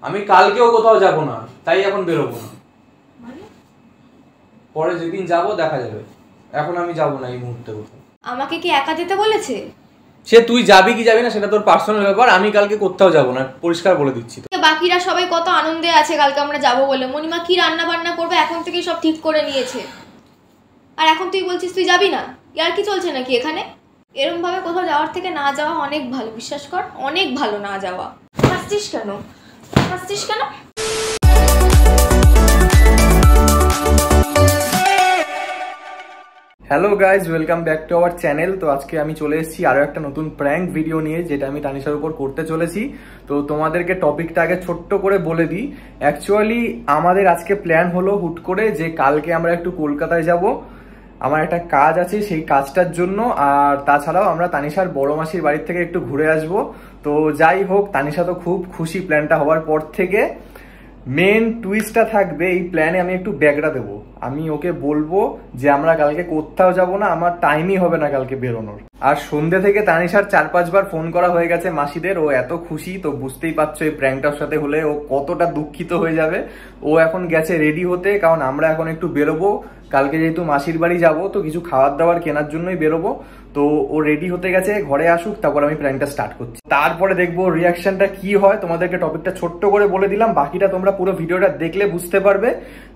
আমি কালকেও কোথাও যাব না, তাই এখন বেরোবো না। পরে যেদিন যাব দেখা যাবে, এখন আমি যাব না এই মুহূর্তে কোথাও। আমাকে কি একা যেতে বলেছে? সে তুই যাবি কি যাবি না সেটা তোর পার্সোনাল ব্যাপার, আমি কালকে কোথাও যাব না, পরিষ্কার বলে দিচ্ছি। বাকিরা সবাই কত আনন্দে আছে কালকে আমরা যাব বলে। মনিমা কি রান্না বান্না করবে এখন থেকেই সব ঠিক করে নিয়েছে, আর এখন তুই বলছিস তুই যাবি না? ইয়ার কি চলছে নাকি এখানে? এরম ভাবে কোথাও যাওয়ার থেকে না যাওয়া অনেক ভালো, বিশ্বাস কর, অনেক ভালো না যাওয়া। হাসছিস কেন? হাসছিস কেন? Hello guys, welcome back to our channel. তো আজকে আমি চলে এসেছি আরো একটা নতুন প্র্যাঙ্ক ভিডিও নিয়ে, যেটা আমি তানিশার উপর করতে চলেছি। তো তোমাদেরকে টপিকটা আগে ছোট্ট করে বলে দিই। অ্যাকচুয়ালি আমাদের আজকে প্ল্যান হলো হুট করে যে কালকে আমরা একটু কলকাতায় যাব, আমার একটা কাজ আছে সেই কাজটার জন্য। আর তাছাড়াও আমরা তানিশার বড় মাসির বাড়ির থেকে একটু ঘুরে আসব। তো যাই হোক, তানিশা তো খুব খুশি প্ল্যানটা হওয়ার পর থেকে। মেন টুইস্টটা থাকবে এই প্ল্যানে, আমি একটু ব্যাগটা দেবো। আমি ওকে বলবো যে আমরা কালকে কোথাও যাব না, আমার টাইমই হবে না কালকে বেরোনোর। আর সন্ধ্যে থেকে তানিশার 4-5 বার ফোন করা হয়ে গেছে মাসিদের, ও এত খুশি তো বুঝতেই পারছো এই প্র্যাঙ্কটার সাথে হলে ও কতটা দুঃখিত হয়ে যাবে। ও এখন গেছে রেডি হতে, কারণ আমরা এখন একটু বেরোবো। কালকে যেহেতু মাসির বাড়ি যাবো, তো কিছু খাবার দাবার কেনার জন্যই বেরোবো। তো ও রেডি হতে গেছে, ঘরে আসুক, তারপর আমি প্ল্যানটা স্টার্ট করছি। তারপরে দেখবো রিয়াকশনটা কি হয়। তোমাদেরকে টপিকটা ছোট্ট করে বলে দিলাম, বাকিটা তোমরা পুরো ভিডিওটা দেখলে বুঝতে পারবে।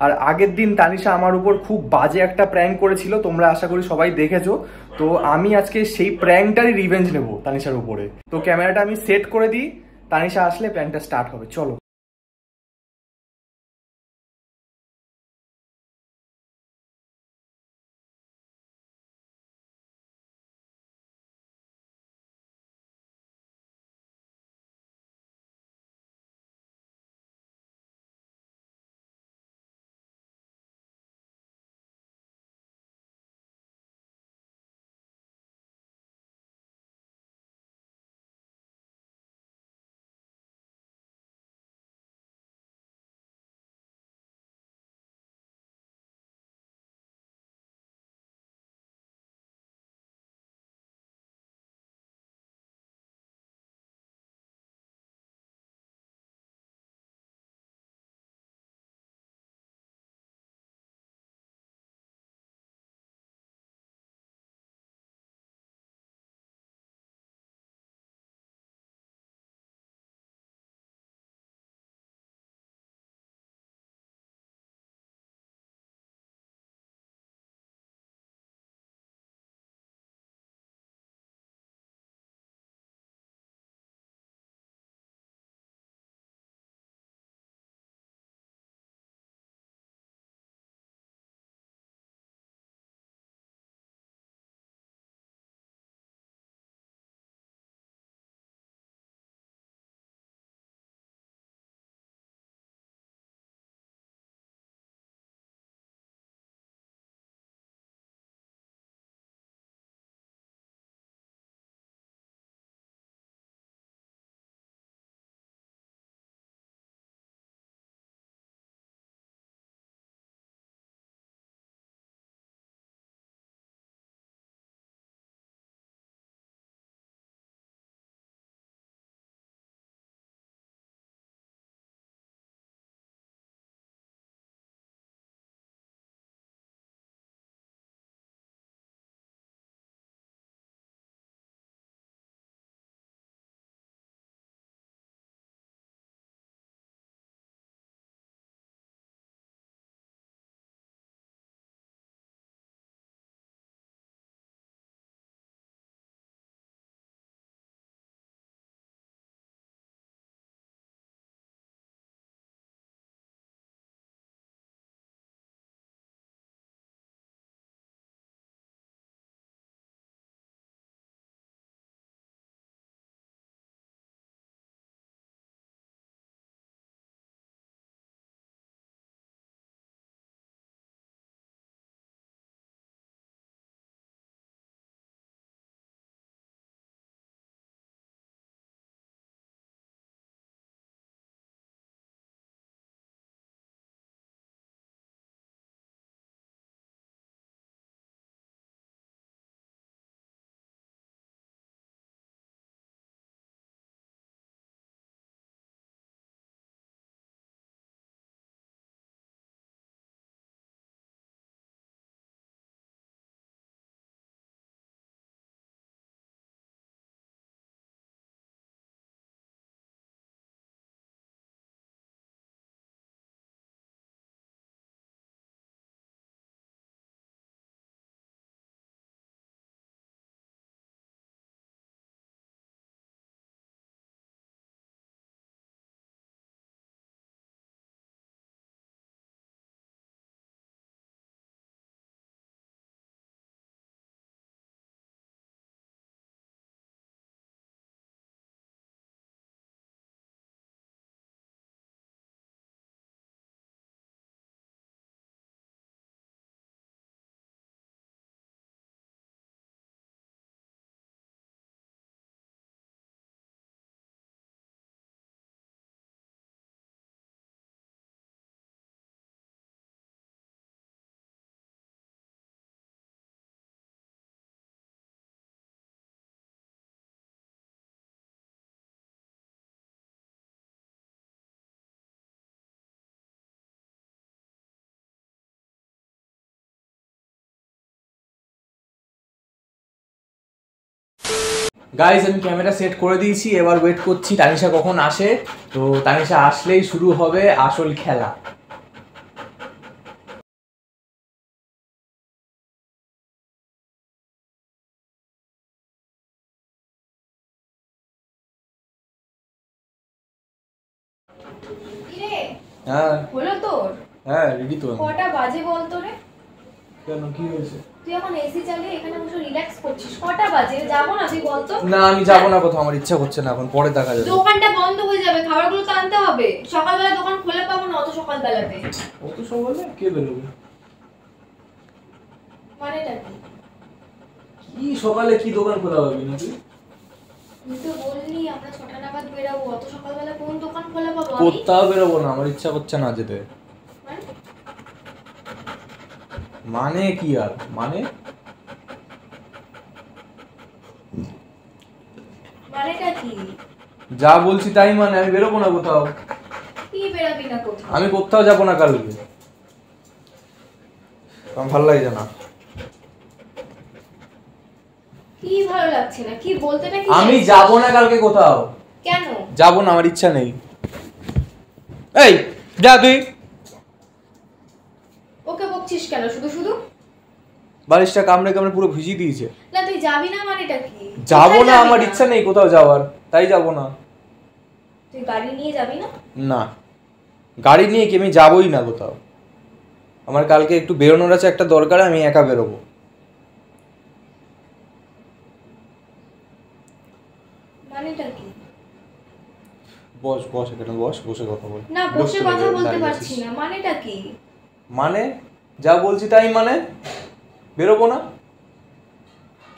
আর আগের দিন তানিশা আমার উপর খুব বাজে একটা প্র্যাঙ্ক করেছিল, তোমরা আশা করি সবাই দেখেছো। তো আমি আজকে সেই প্র্যাঙ্কটারই রিভেঞ্জ নেবো তানিশার উপরে। তো ক্যামেরাটা আমি সেট করে দিই, তানিশা আসলে প্র্যাঙ্কটা স্টার্ট হবে, চলো। গাইস আমি ক্যামেরা সেট করে দিয়েছি, এবার ওয়েট করছি তানিশা কখন আসে। তো তানিশা আসলেই শুরু হবে আসল খেলা। হ্যাঁ হলো তোর? হ্যাঁ রেডি তো। কটা বাজে বল তো রে? কেন কি হয়েছে? তুই এখন এসি চালিয়ে এখানে বসে রিল্যাক্স করছিস, কটা বাজে? যাবো না তুই বল তো? না আমি যাবো না কোথাও, আমার ইচ্ছা করছে না এখন, পরে দেখা যাবে। দোকানটা বন্ধ হয়ে যাবে, খাবারগুলো তো আনতে হবে। সকালবেলা দোকান খোলা পাবো না অত সকালবেলাতে। অত সকালে কে বেরোবে? মানেটা কি? কি সকালে কি দোকান খোলা হবে নাকি? তুই তো বললি আমরা 6টা নাগাদ বেরাবো, অত সকালবেলা কোন দোকান খোলা পাবো আমি? কোথাও বেরোবো না, আমার ইচ্ছা করছে না যেতে। মানে কি আর মানে? মানেটা কি? যা বলছি তাই মানে, আমি বেরোবো না কোথাও। কি বেরাবি না কোথাও? আমি কোথাও যাবো না কালকে, আমার ভালো লাগছে না। কি ভালো লাগছে না? কি বলতে না? কি আমি যাবো না কালকে কোথাও। কেন যাবো না, আমার ইচ্ছা নেই। এই যা তুই। ওকে বকছিস কেন শুধু শুধু? বালিশটা কামড়ে কামড়ে পুরো ভিজিয়ে দিয়েছে। না তুই যাবি না মানেটা কি? যাবো না, আমার ইচ্ছা নেই কোথাও যাওয়ার, তাই যাবো না। তুই গাড়ি নিয়ে যাবি না? না গাড়ি নিয়ে কি আমি যাবোই না কোথাও। আমার কালকে একটু বেরোনোর আছে, একটা দরকার, আমি একা বেরোবো। মানেটা কি? বস বস এখানে বস, বসে কথা বল। না বসে কথা বলতে পারছি না, মানেটা কি? মানে যা বলছি তাই মানে, বেরোবো না।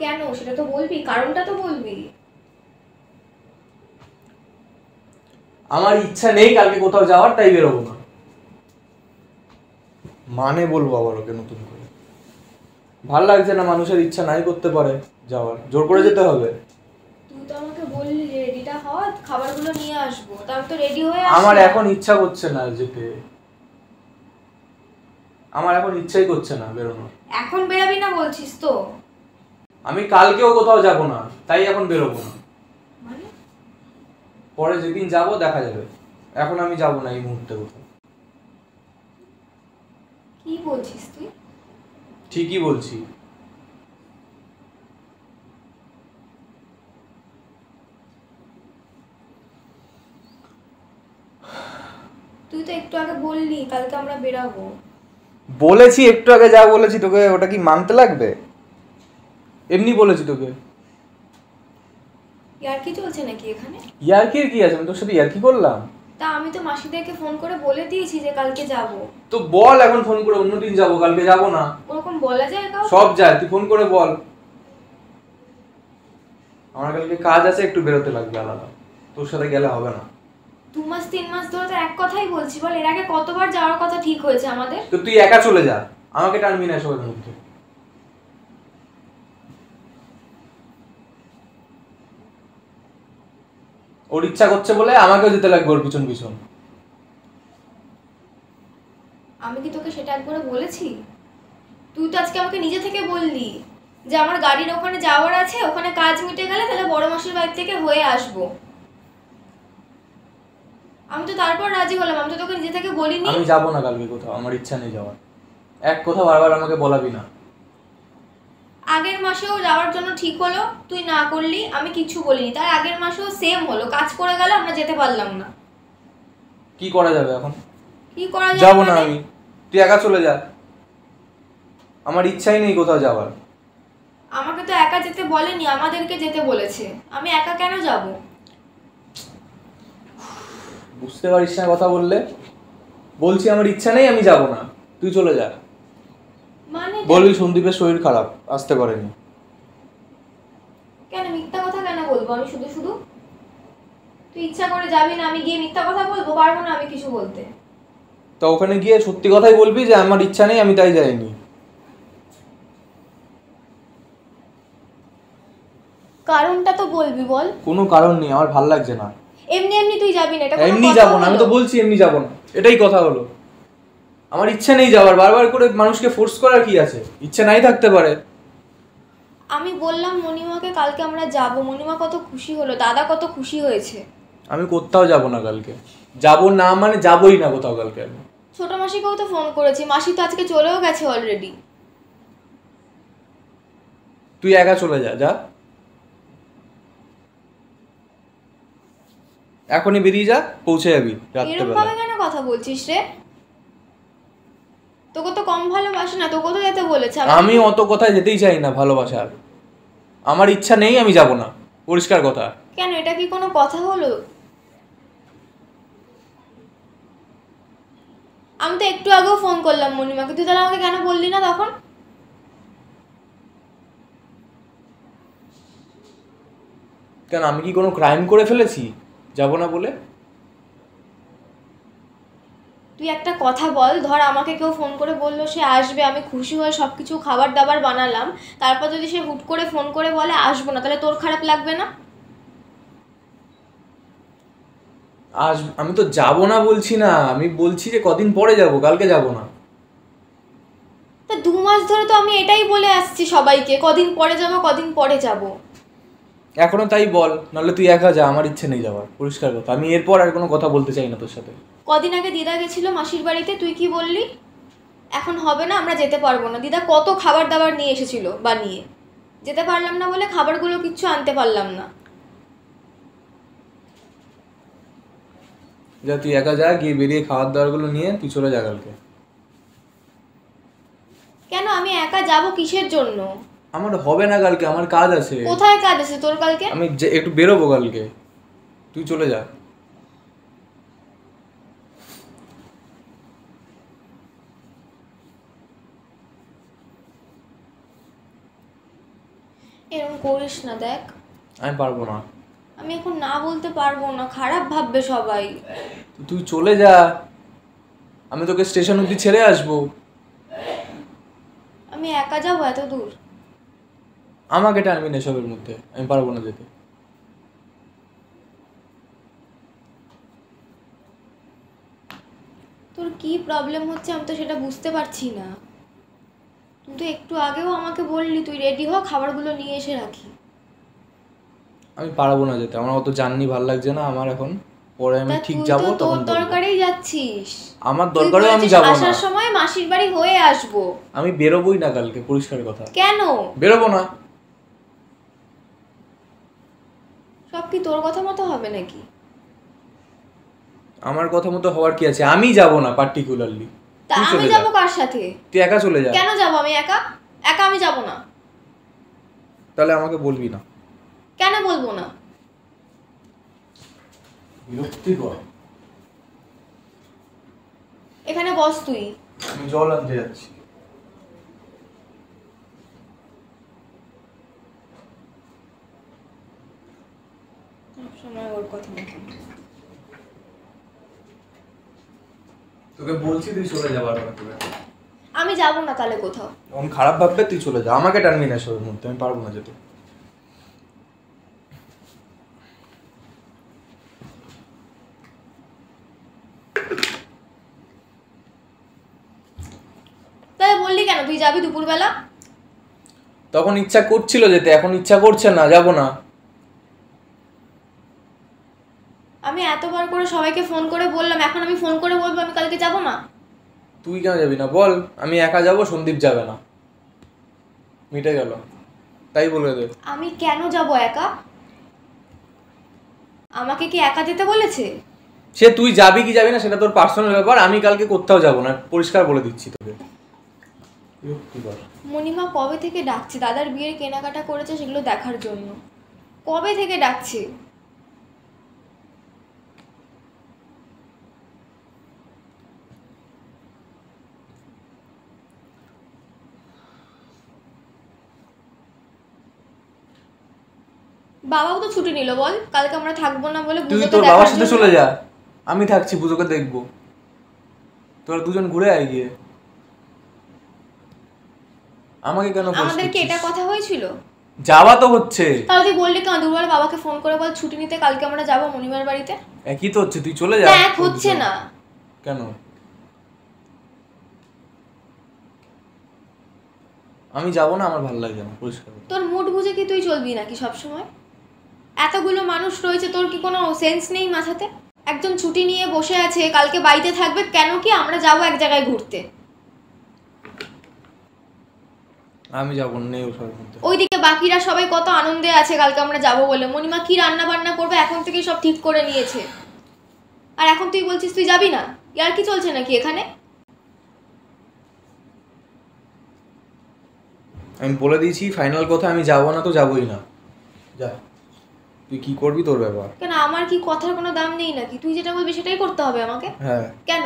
কেন সেটা তো বলবি, কারণটা তো বলবি। আমার ইচ্ছা নেই কালকে কোথাও যাওয়ার, তাই বেরোবো না। মানে বলবো আবার ওকে নতুন করে? ভাল লাগছে না, মানুষের ইচ্ছা নাই করতে পারে যাওয়ার, জোর করে যেতে হবে। তুই তো আমাকে বললি রেডিটা হ, খাবারগুলো নিয়ে আসবো, তা আমি তো রেডি হয়ে আসছি। আমার এখন ইচ্ছা করছে না যেতে, আমার এখন ইচ্ছাই করছে না বেরোনো। এখন বেরাবি না বলছিস তো? আমি কালকেও কোথাও যাব না, তাই এখন বেরোবো না। মানে পরে যেদিন যাব দেখা যাবে, এখন আমি যাব না এই মুহূর্তে কোথাও। কি বলছিস তুই? ঠিকই বলছি। তুই তো একটু আগে বললি কালকে আমরা বেরাবো। বলেছি একটু আগে যা বলেছি তোকে, ওটা কি মানতে লাগবে? এমনি বলেছি তোকে। ইয়ার্কি চলছে নাকি এখানে? ইয়ার্কির কি আছে, আমি তোর সাথে ইয়ার্কি করলাম? তা আমি তো মাসিদেরকে ফোন করে বলে দিয়েছি যে কালকে যাব। তো বল এখন ফোন করে, অন্যদিন যাব, কালকে যাব না। ওরকম বলা যায় কাউকে? সব যায়, তুই ফোন করে বল। আমার কালকে কাজ আছে, একটু বেরোতে লাগবে আলাদা, তোর সাথে গেলে হবে না। 2 মাস 3 মাস ধরে তো এক কথাই বলছি, বল এর আগে কতবার যাওয়ার কথা ঠিক হয়েছে আমাদের? তো তুই একা চলে যা, আমাকে টানবি না সবার মধ্যে। ওর ইচ্ছা করছে বলে আমাকেও যেতে লাগবে ওর পিছন পিছন। আমি কি তোকে সেটা একবার বলেছি? তুই তো আজকে আমাকে নিজে থেকে বললি যে আমার গাড়ির ওখানে যাওয়ার আছে, ওখানে কাজ মিটে গেলে তাহলে বড় মাসির বাড়ি থেকে হয়ে আসবো। আমি তো তারপর রাজি হলাম, আমি তো তোকে নিজে থেকে বলিনি। আমি যাব না কালকে কোথাও, আমার ইচ্ছা নেই যাওয়ার। এক কথা বারবার আমাকে বলাবি না। আগের মাসেও যাওয়ার জন্য ঠিক হলো, তুই না করলি, আমি কিছু বলিনি। তার আগের মাসেও সেম হলো, কাজ করে গেল, আমরা যেতে পারলাম না। কি করা যাবে এখন? কি করা যাবে? যাব না আমি, তুই একা চলে যা, আমার ইচ্ছাই নেই কোথাও যাওয়ার। আমাকে তো একা যেতে বলেনি, আমাদেরকে যেতে বলেছে। আমি একা কেন যাব? বুঝতে পারিস না কথা বললে? বলছি আমার ইচ্ছা নেই, আমি যাব না, তুই চলে যা। মানে বলবি সন্দীপের শরীর খারাপ, আসতে পারেনি। কেন মিথ্যা কথা কেন বলবো আমি শুধু শুধু? তুই ইচ্ছা করে যাবি না, আমি গিয়ে মিথ্যা কথা বলবো? পারবো না আমি কিছু বলতে। তো ওখানে গিয়ে সত্যি কথাই বলবি যে আমার ইচ্ছা নেই, আমি তাই যাইনি। কারণটা তো বলবি, বল। কোনো কারণ নেই, আমার ভাল লাগছে না। এমনি এমনি তুই যাবি না, এটা কোনো এমনি কথা যাব না, হলো? আমি তো বলছি এমনি যাব না, এটাই কথা হলো। আমার ইচ্ছা নেই যাওয়ার, বারবার করে মানুষকে ফোর্স করার কি আছে? ইচ্ছা নাই থাকতে পারে। আমি বললাম মণিমাকে কালকে আমরা যাব, মণিমা কত খুশি হলো, দাদা কত খুশি হয়েছে। আমি কোথাও যাব না কালকে, যাব না মানে যাবই না কোথাও কালকে আমি। ছোট মাসিকেও তো ফোন করেছি, মাসি তো আজকে চলেও গেছে অলরেডি। তুই একা চলে যা, যা এখনই বেরিয়ে যা, পৌঁছে যাবি এরকম ভাবে কেন কথা বলছিস রে? তোকে তো কম ভালোবাসে না, তোকে তো যেতে বলেছে। আমি অত কথায় যেতেই চাই না, ভালোবাসার আমার ইচ্ছা নেই, আমি যাব না, পরিষ্কার কথা। কেন, এটা কি কোনো কথা হলো? আমি তো একটু আগেও ফোন করলাম মণিমাকে, তুই তাহলে আমাকে কেন বললি না তখন? কেন, আমি কি কোনো ক্রাইম করে ফেলেছি যাব না বলে? তুই একটা কথা বল, ধর আমাকে কেউ ফোন করে বললো সে আসবে, আমি খুশি হয়ে সবকিছু খাবার দাবার বানালাম, তারপর যদি সে হুট করে ফোন করে বলে আসবো না, তাহলে তোর খারাপ লাগবে না? আমি তো যাব না বলছি না, আমি বলছি যে কদিন পরে যাব, কালকে যাব না। তা 2 মাস ধরে তো আমি এটাই বলে আসছি সবাইকে, কদিন পরে যাব কদিন পরে যাব। এখনো তাই বল, নাহলে তুই একা যা, আমার ইচ্ছে নেই যাওয়ার, পরিষ্কার কথা। আমি এরপর আর কোনো কথা বলতে চাই না তোর সাথে। কদিন আগে দিদা গেছিল মাসির বাড়িতে, তুই কি বললি? এখন হবে না, আমরা যেতে পারবো না। দিদা কত খাবার দাবার নিয়ে এসেছিল বানিয়ে, যেতে পারলাম না বলে খাবারগুলো কিচ্ছু আনতে পারলাম না। যা, তুই একা যা, গিয়ে বেরিয়ে খাবার দাবারগুলো নিয়ে তুই চলে যা কালকে। কেন, আমি একা যাব কিসের জন্য? আমার হবে না কালকে, আমার কাজ আছে। কোথায় কাজ আছে তোর কালকে? আমি একটু বেরোবো কালকে, তুই চলে যা। এরকম করিস না, দেখ আমি পারবো না। আমি এখন না বলতে পারবো না, খারাপ ভাববে সবাই। তুই চলে যা, আমি তোকে স্টেশন অব্দি ছেড়ে আসবো। আমি একা যাবো এত দূর? আমাকে টানবি না এসবের মধ্যে, আমি পারবো না যেতে। তোর কি প্রবলেম হচ্ছে আমি তো সেটা বুঝতে পারছি না। তুই তো একটু আগেও আমাকে বললি তুই রেডি হ, খাবারগুলো নিয়ে এসে রাখি। আমি পারবো না যেতে, আমার অত জার্নি ভালো লাগছে না আমার এখন। পরে আমি ঠিক যাব, তুই তো তখন তোর দরকারেই যাচ্ছিস। আমার দরকারেও আমি যাব না। আসার সময় মাসির বাড়ি হয়ে আসবো। আমি বেরোবোই না কালকে, পরিষ্কার কথা। কেন বেরোবো না? সব কি তোর কথা মতো হবে নাকি? আমার কথা মতো হওয়ার কি আছে? আমি যাব না পার্টিকুলারলি। তা আমি যাব কার সাথে? তুই একা চলে যা। কেন যাব আমি একা? একা আমি যাব না। তাহলে আমাকে বলবি না। কেন বলবো না? বিরক্তিকর। এখানে বস তুই। আমি জল আনতে যাচ্ছি। সময় ওর কথা মতো। তোকে বলছি তুই চলে যা, বারবার করে। আমি যাব না তাহলে কোথাও। অন খারাপ ভাববে, তুই চলে যা, আমাকে টানবি না এসবের মধ্যে, আমি পারবো না যেতে। তাহলে বললি কেন তুই যাবি দুপুরবেলা? তখন ইচ্ছা করছিল যেতে, এখন ইচ্ছা করছে না, যাব না। আমি এতবার করে সবাইকে ফোন করে বললাম, এখন আমি ফোন করে বলবো আমি কালকে যাব না? তুই কেন যাবি না বল? আমি একা যাব, সন্দীপ যাবে না, মিটে গেল, তাই বলে দে। আমি কেন যাব একা? আমাকে কি একা যেতে বলেছে? সে তুই যাবি কি যাবি না সেটা তোর পার্সোনাল ব্যাপার, আমি কালকে কোথাও যাব না, পরিষ্কার বলে দিচ্ছি তোকে। মণিমা কবে থেকে ডাকছে দাদার বিয়ের কেনাকাটা করেছে সেগুলো দেখার জন্য, কবে থেকে ডাকছে। বাবাও তো ছুটি নিল বল, কালকে আমরা থাকবো না বলে। তুই তোর বাবার সাথে চলে যা, আমি থাকছি, পুজোকে দেখবো, তোরা দুজন ঘুরে আয় গিয়ে। আমাকে কেন? আমাদের কি এটা কথা হয়েছিল? যাওয়া তো হচ্ছে। তাহলে তুই বললি কেন দুবার বাবাকে ফোন করে বল ছুটি নিতে, কালকে আমরা যাবো মণিমার বাড়িতে। একই তো হচ্ছে, তুই চলে যা। এক হচ্ছে না কেন? আমি যাবো না, আমার ভালো লাগছে না, পরিষ্কার কথা। তোর মুড বুঝে কি তুই চলবি নাকি সব সময়? এতগুলো মানুষ রয়েছে, তোর কি কোনো সেন্স নেই মাথাতে? একজন ছুটি নিয়ে বসে আছে, কালকে বাড়িতে থাকবে, কেন কি আমরা যাবো এক জায়গায় ঘুরতে? আমি যাবো না, নেই ওসবের মধ্যে। ওইদিকে বাকিরা সবাই কত আনন্দে আছে কালকে আমরা যাবো বলে। মণিমা কি রান্না বান্না করবে এখন থেকেই সব ঠিক করে নিয়েছে, আর এখন তুই বলছিস তুই যাবি না? ইয়ার কি চলছে নাকি এখানে? আমি বলে দিয়েছি ফাইনাল কথা, আমি যাবো না তো যাবোই না। যা, তুই কি করবি তোর ব্যাপার। কেন, আমার কি কথার কোনো দাম নেই নাকি? তুই যেটা বলবি সেটাই করতে হবে আমাকে? হ্যাঁ। কেন?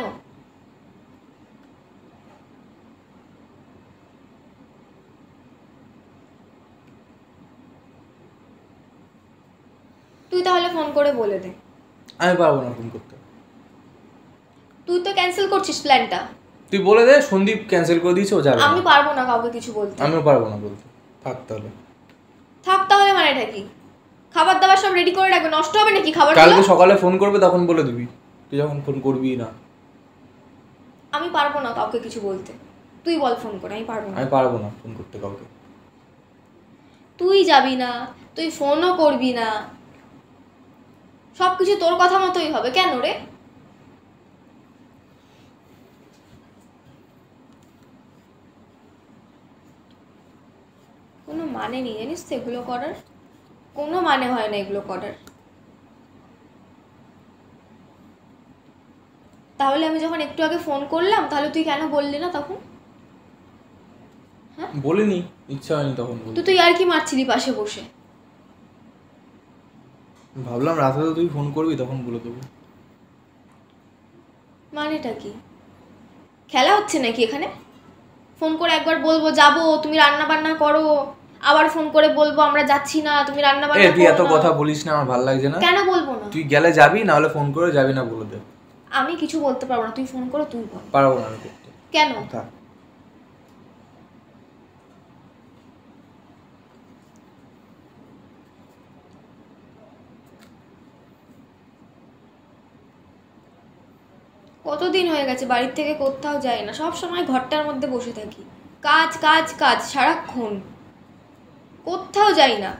তুই তাহলে ফোন করে বলে দে। আমি পারবো না ফোন করতে। তুই তো ক্যান্সেল করছিস প্ল্যানটা। তুই বলে দে সন্দীপ ক্যান্সেল করে দিয়েছে, ও যাবে। আমি পারবো না কাউকে কিছু বলতে। আমিও পারবো না বলতে। থাক তাহলে। থাক তাহলে মানেটা কি? খাবার দাবার সব রেডি করে রাখবে, নষ্ট হবে নাকি খাবার? কালকে সকালে ফোন করবে তখন বলে দিবি, তুই যখন ফোন করবি না। আমি পারবো না কাউকে কিছু বলতে, তুই বল ফোন করে। আমি পারবো না। আমি পারবো না ফোন করতে কাউকে। তুই যাবি না, তুই ফোনও করবি না, সবকিছু তোর কথা মতোই হবে। কেন রে? কোনো মানে নেই জানিস তো এগুলো করার, কোনো মানে হয় না এগুলো করার। তাহলে আমি যখন একটু আগে ফোন করলাম, তাহলে তুই কেন বললি না তখন? হ্যাঁ বলিনি, ইচ্ছা হয়নি তখন বলতে। তুই আর কি মারছিলি পাশে বসে? ভাবলাম রাতে তো তুই ফোন করবি তখন বলে দেবো। মানেটা কি? খেলা হচ্ছে নাকি এখানে? ফোন করে একবার বলবো যাবো, তুমি রান্না বান্না করো, আবার ফোন করে বলবো আমরা যাচ্ছি না, তুমি রান্না বান্না করো না। তুই এত কথা বলিস না, আমার ভালো লাগছে না। কেন বলবো না? তুই গেলে যাবি, না হলে ফোন করে যাবি না বলে দে। আমি কিছু বলতে পারবো না, তুই ফোন করে তুই বল। পারবো না আমি করতে। কেন? থাক। কতদিন হয়ে গেছে বাড়ির থেকে কোথাও যাই না, সব সময় ঘরটার মধ্যে বসে থাকি, কাজ কাজ কাজ সারাক্ষণ, কোথাও যাই না।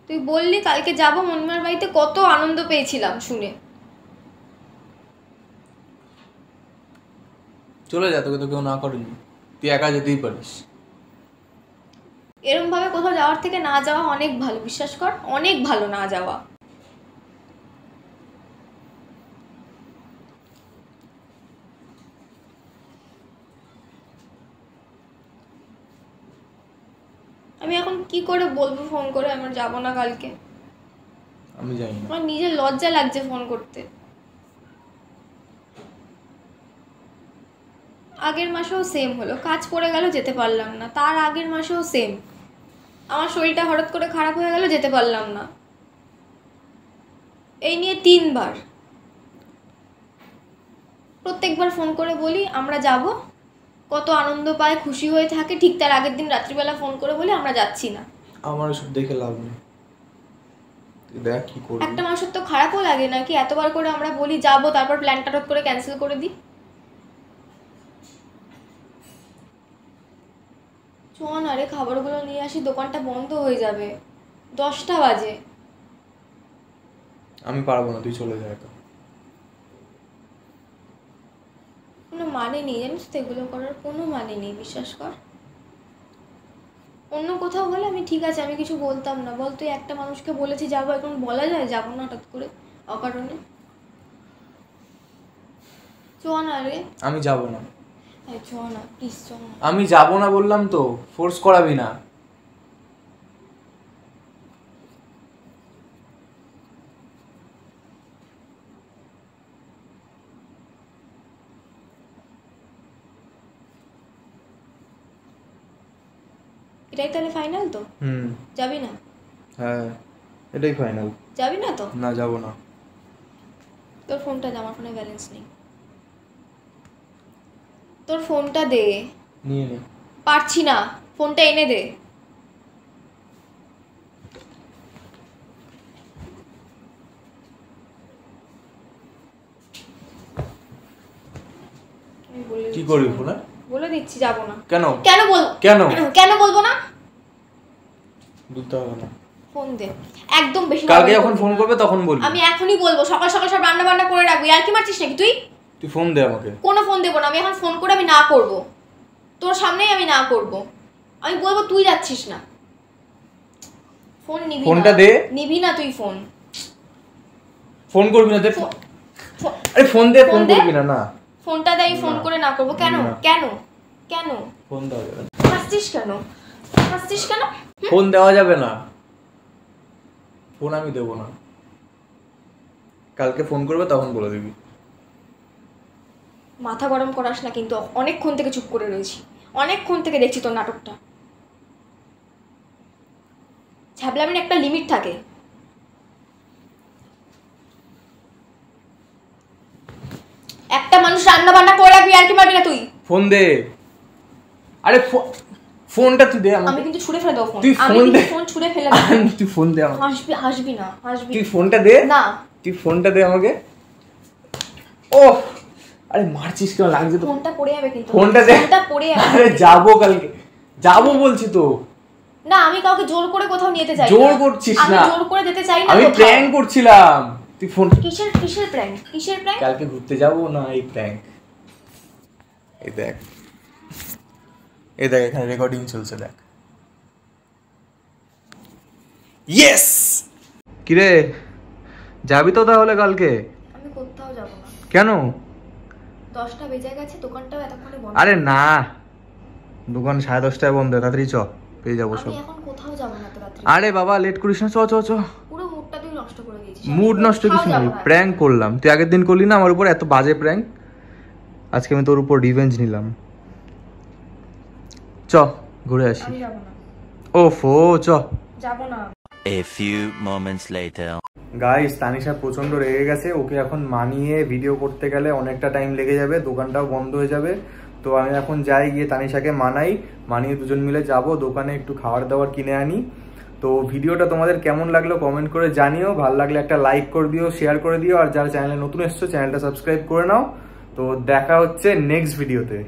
তুই বললি কালকে যাবো মনিমার বাড়িতে, কত আনন্দ পেয়েছিলাম শুনে। চলে যা, তোকে তো কেউ না করেনি, তুই একা যেতেই পারিস। এরম ভাবে কোথাও যাওয়ার থেকে না যাওয়া অনেক ভালো, বিশ্বাস কর, অনেক ভালো না যাওয়া। আমি এখন কি করে বলবো ফোন করে আমার যাবো না কালকে? আমি জানি না। আমার নিজের লজ্জা লাগছে ফোন করতে। আগের মাসেও সেম হলো, কাজ পড়ে গেল যেতে পারলাম না, তার আগের মাসেও সেম, আমার শরীরটা হঠাৎ করে খারাপ হয়ে গেল যেতে পারলাম না। এই নিয়ে 3 বার, প্রত্যেকবার ফোন করে বলি আমরা যাব, কত আনন্দ পায় খুশি হয়ে থাকে, ঠিক তার আগের দিন রাত্রিবেলা ফোন করে বলি আমরা যাচ্ছি না। আমার এসব দেখে লাভ নেই, তুই দেখ কি করবি। একটা মানুষের তো খারাপও লাগে নাকি এতবার করে আমরা বলি যাবো, তারপর প্ল্যানটা হঠাৎ করে ক্যান্সেল করে দিই। চল আরে খাবারগুলো নিয়ে আসি, দোকানটা বন্ধ হয়ে যাবে, 10টা বাজে। আমি পারবো না, তুই চলে যা একা। কোনো মানে নেই জানিস তো এগুলো করার, কোনো মানে নেই, বিশ্বাস কর। অন্য কোথাও হলে আমি ঠিক আছে, আমি কিছু বলতাম না, বল তুই একটা মানুষকে বলেছি যাবো, এখন বলা যায় যাবো না হঠাৎ করে অকারণে? চ না রে। আমি যাব না। চ না প্লিজ, চ না। আমি যাব না বললাম তো, ফোর্স করাবি না। এটাই তাহলে ফাইনাল তো? যাবি না? হ্যাঁ এটাই ফাইনাল। যাবি না তো? না যাব না। তোর ফোনটা দে, আমার ফোনে ব্যালেন্স নেই। তোর ফোনটা দে। নিয়ে নে। পারছি না, ফোনটা এনে দে। কি করবি ফোনে? বলে দিচ্ছি যাবো না। কেন কেন বল কেন কেন বলবো না? বলতে হবে না। ফোন দে, একদম বেশি। কালকে যখন ফোন করবে তখন বলবি। আমি এখনই বলবো, সকাল সকাল সব রান্না বান্না করে রাখবি। আর কি মারছিস নাকি তুই? তুই ফোন দে আমাকে। কোনো ফোন দেবো না আমি এখন। ফোন করে আমি না করব, তোর সামনেই আমি না করব। আমি বলবো তুই যাচ্ছিস না। ফোন নিবি না। ফোনটা দে। নিবি না তুই ফোন। ফোন করবি না দে। আরে ফোন দে। ফোন করবি না। না ফোনটা দে, ফোন করে না করব। কেন কেন কেন? ফোন দেওয়া যাবে না। হাসছিস কেন? হাসছিস কেন? ফোন দেওয়া যাবে না। ফোন আমি দেবো না। কালকে ফোন করবে তখন বলে দিবি। মাথা গরম করাস না কিন্তু। অনেকক্ষণ থেকে চুপ করে রয়েছি, অনেকক্ষণ থেকে দেখছি তোর নাটকটা। ছ্যাবলামির একটা লিমিট থাকে। একটা মানুষ রান্না বান্না করে রাখবি, আর কি মারবি না তুই? ফোন দে। আরে ফোনটা তুই দে আমাকে। আমি কিন্তু ছুঁড়ে ফেলে দেবো ফোন। তুই আমি ফোন দে। ফোন ছুঁড়ে ফেলে দেবো। তুই ফোন দে আমাকে। হাসবি না, হাসবি। তুই ফোনটা দে না। তুই ফোনটা দে আমাকে। ও আরে মারছিস কেন? লাগছে তো। ফোনটা পড়ে যাবে কিন্তু। ফোনটা দে। ফোনটা পড়ে যাবে। আরে যাবো কালকে, যাবো বলছি তো। না আমি কাউকে জোর করে কোথাও নিতে চাই না। জোর করছিস না। আমি জোর করে যেতে চাই না। আমি প্র্যাঙ্ক করছিলাম। তুই ফোন। কিসের প্র্যাঙ্ক? কিসের প্র্যাঙ্ক? কালকে ঘুরতে যাবো না এই প্র্যাঙ্ক। এই দেখ, এই দেখ এখানে রেকর্ডিং চলছে দেখ। ইয়েস। কিরে যাবি তো তাহলে কালকে? আমি কোথাও যাব না। কেন? 10টা বেজে গেছে, দোকানটাও এতক্ষণে বন্ধ। আরে না, দোকান 10:30টায় বন্ধ। তাড়াতাড়ি চ, পেয়ে যাবো সব। আমি এখন কোথাও যাব না তো রাত্রে। আরে বাবা লেট করিস না, চ চ চ। পুরো মুডটা তুই নষ্ট করে দিয়েছিস। মুড নষ্ট কিছু না, প্র্যাঙ্ক করলাম। তুই আগের দিন করলি না আমার উপর এত বাজে প্র্যাঙ্ক। আজকে আমি তোর উপর রিভেঞ্জ নিলাম। চ ঘুরে আসি। আমি যাব না। ওফো চ। যাব না। A few moments later. Guys Tanisha প্রচন্ড রেগে গেছে। ওকে এখন মানিয়ে ভিডিও করতে গেলে অনেকটা টাইম লেগে যাবে, দোকানটাও বন্ধ হয়ে যাবে। তো আমি এখন যাই, গিয়ে তানিশাকে মানিয়ে দুজন মিলে যাব দোকানে, একটু খাবার দাবার কিনে আনি। তো ভিডিওটা তোমাদের কেমন লাগলো কমেন্ট করে জানিও। ভালো লাগলে একটা লাইক করে দিও, শেয়ার করে দিও। আর যারা চ্যানেলে নতুন এসছো চ্যানেলটা সাবস্ক্রাইব করে নাও। তো দেখা হচ্ছে নেক্সট ভিডিওতে।